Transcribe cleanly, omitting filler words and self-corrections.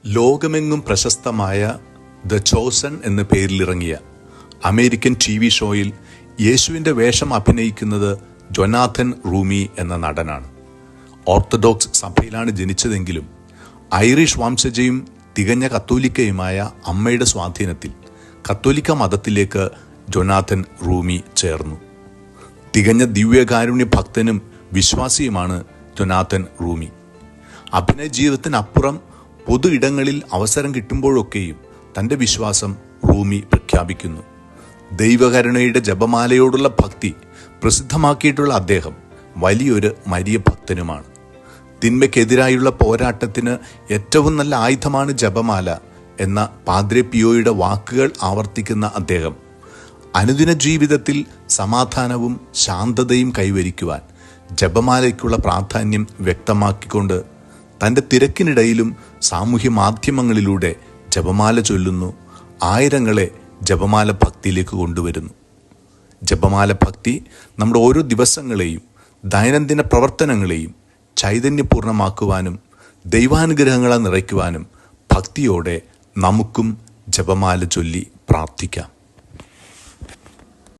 ലോകമെങ്ങും പ്രശസ്തമായ the chosen എന്ന പേരിലിറങ്ങിയ അമേരിക്കൻ TV ഷോയിൽ യേശുവിൻ്റെ വേഷം അഭിനയിക്കുന്നത് ജൊനാഥൻ റൂമി എന്ന നടനാണ്. ഓർത്തഡോക്സ് സഭയിലാണ് ജനിച്ചതെങ്കിലും ഐറിഷ് വംശജയും തികഞ്ഞ കത്തോലിക്കയുമായ അമ്മയുടെ സ്വാധീനത്തിൽ കത്തോലിക്ക മതത്തിലേക്ക് ജൊനാഥൻ റൂമി ചേർന്നു. തികഞ്ഞ ദിവ്യകാരുണ്യ ഭക്തനും വിശ്വാസിയുമാണ് ജൊനാഥൻ റൂമി. അഭിനയ ജീവിതത്തിനപ്പുറം പൊതു ഇടങ്ങളിൽ അവസരം കിട്ടുമ്പോഴൊക്കെയും തൻ്റെ വിശ്വാസം റൂമി പ്രഖ്യാപിക്കുന്നു. ദൈവകരുണയുടെ ജപമാലയോടുള്ള ഭക്തി പ്രസിദ്ധമാക്കിയിട്ടുള്ള അദ്ദേഹം വലിയൊരു മരിയ ഭക്തനുമാണ്. തിന്മയ്ക്കെതിരായുള്ള പോരാട്ടത്തിന് ഏറ്റവും നല്ല ആയുധമാണ് ജപമാല എന്ന പാദ്രെ പിയോയുടെ വാക്കുകൾ ആവർത്തിക്കുന്ന അദ്ദേഹം അനുദിന ജീവിതത്തിൽ സമാധാനവും ശാന്തതയും കൈവരിക്കുവാൻ ജപമാലയ്ക്കുള്ള പ്രാധാന്യം വ്യക്തമാക്കിക്കൊണ്ട് തൻ്റെ തിരക്കിനിടയിലും സാമൂഹ്യ മാധ്യമങ്ങളിലൂടെ ജപമാല ചൊല്ലുന്നു. ആയിരങ്ങളെ ജപമാല ഭക്തിയിലേക്ക് കൊണ്ടുവരുന്നു. ജപമാല ഭക്തി നമ്മുടെ ഓരോ ദിവസങ്ങളെയും ദൈനംദിന പ്രവർത്തനങ്ങളെയും ചൈതന്യപൂർണ്ണമാക്കുവാനും ദൈവാനുഗ്രഹങ്ങളെ നിറയ്ക്കുവാനും ഭക്തിയോടെ നമുക്കും ജപമാല ചൊല്ലി പ്രാർത്ഥിക്കാം.